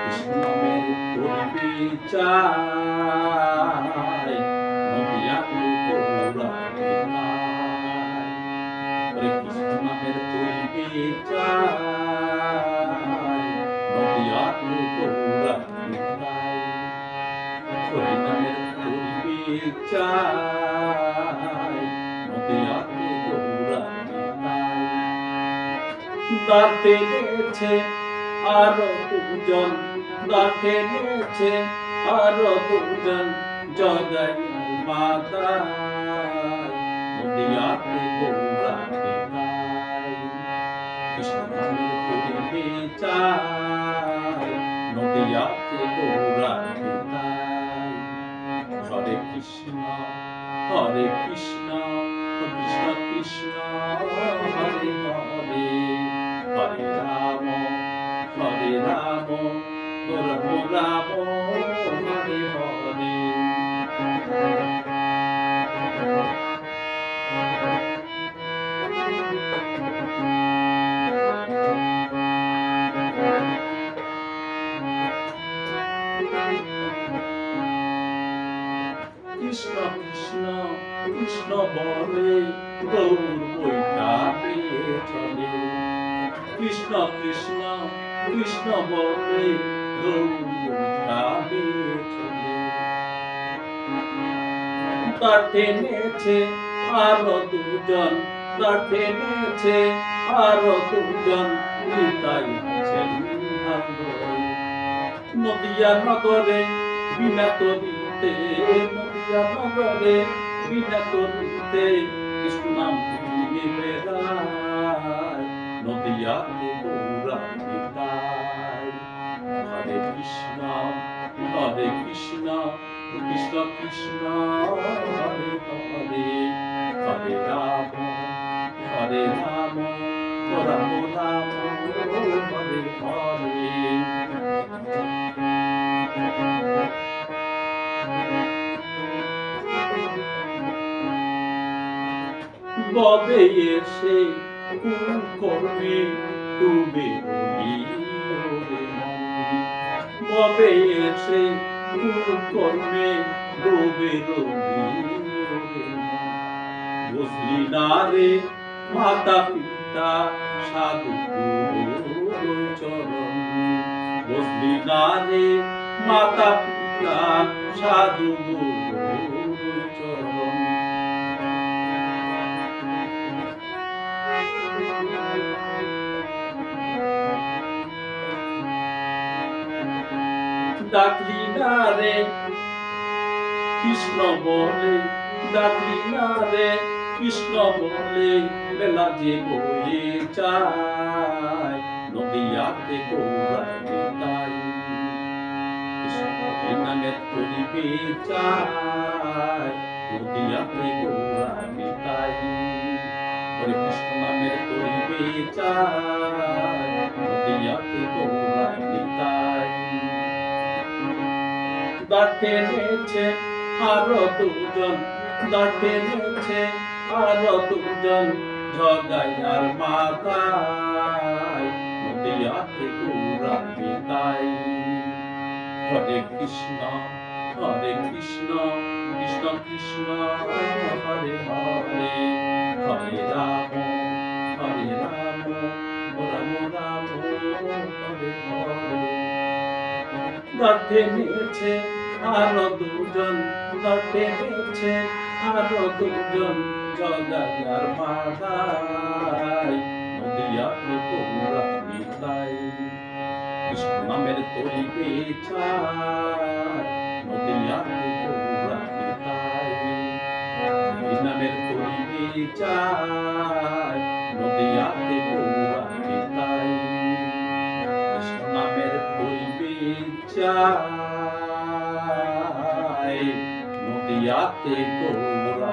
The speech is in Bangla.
কৃষ্ণ নামের করিবে চাই, নদিয়াতে গৌরাঙ্গে নাই। ওরে কৃষ্ণ নামের করিবে চাই, নদিয়াতে গৌরাঙ্গে নাই। হরি নামের করিবে চাই, নদিয়াতে গৌরাঙ্গে নাই। দ্বার টেনেছে আরো দুজন, দ্বার টেনেছে আরো দুজন, জগাইয়ার মাতায়, নদিয়াতে গৌরাঙ্গে নাই। কৃষ্ণ নামের করিবে চাই, নদিয়াতে গৌরাঙ্গে নাই। হরে কৃষ্ণ কৃষ্ণ কৃষ্ণ হরে হরে, হরে রাম রাম রাম হরে হরে। কৃষ্ণ কৃষ্ণ কৃষ্ণ বলে গৌর বৈঠা পেয়ে চলে। কৃষ্ণ কৃষ্ণ কৃষ্ণ বলে গৌর বৈঠা পেয়ে চলে। তার টেনেছে আরো দুজন, তার টেনেছে আরো দুজন, নিতাই আছেন ভাঙ্গরে। নদিয়া নগরে বিনা করিতে, নদিয়া নগরে বিনা করিতে, কৃষ্ণ নাম দিয়ে বেড়ায়, নদিয়াতে গৌরাঙ্গে নাই। হরে কৃষ্ণ কৃষ্ণ কৃষ্ণ কৃষ্ণ হরে হরে, হরে রাম রাম রাম রাম হরে হরে। ববে এসে কোন করবে ডুবে রই ওরে মন। ববে এসে কোন করবে ডুবে রই ওরে মন। বুঝলি না রে মাতা পিতা সাধু গুরু চরণ, বুঝলি না রে মাতা পিতা সাধু গুরু চরণ। ডাকলি না রে কৃষ্ণ বলে, ডাকলি না রে কৃষ্ণ বলে, বেলা যে বয়ে যায়, নদিয়াতে গৌরাঙ্গে নাই। কৃষ্ণ নামের করিবে চাই, নদিয়াতে গৌরাঙ্গে নাই। ওরে কৃষ্ণ নামের করিবে চাই, নদিয়াতে গৌরাঙ্গে নাই। দ্বার টেনেছে আরো দুজন, দ্বার টেনেছে আরো দুজন, জগাইয়ার মাতায়, নদিয়াতে গৌরাঙ্গে নাই। হরে কৃষ্ণ কৃষ্ণ কৃষ্ণ হরে হরে, হরে রাম রাম রাম হরে হরে। দ্বার টেনেছে আরো দুজন, দ্বার টেনেছে আরো দুজন, জগাইয়ার মাতায়, নদিয়াতে গৌরাঙ্গে নাই। কৃষ্ণ নামের করিবে চাই, নদিয়াতে গৌরাঙ্গে নাই। হরি নামের করিবে চাই, নদিয়াতে গৌরাঙ্গে নাই। কৃষ্ণ নামের করিবে চাই, নদিয়াতে গৌরাঙ্গে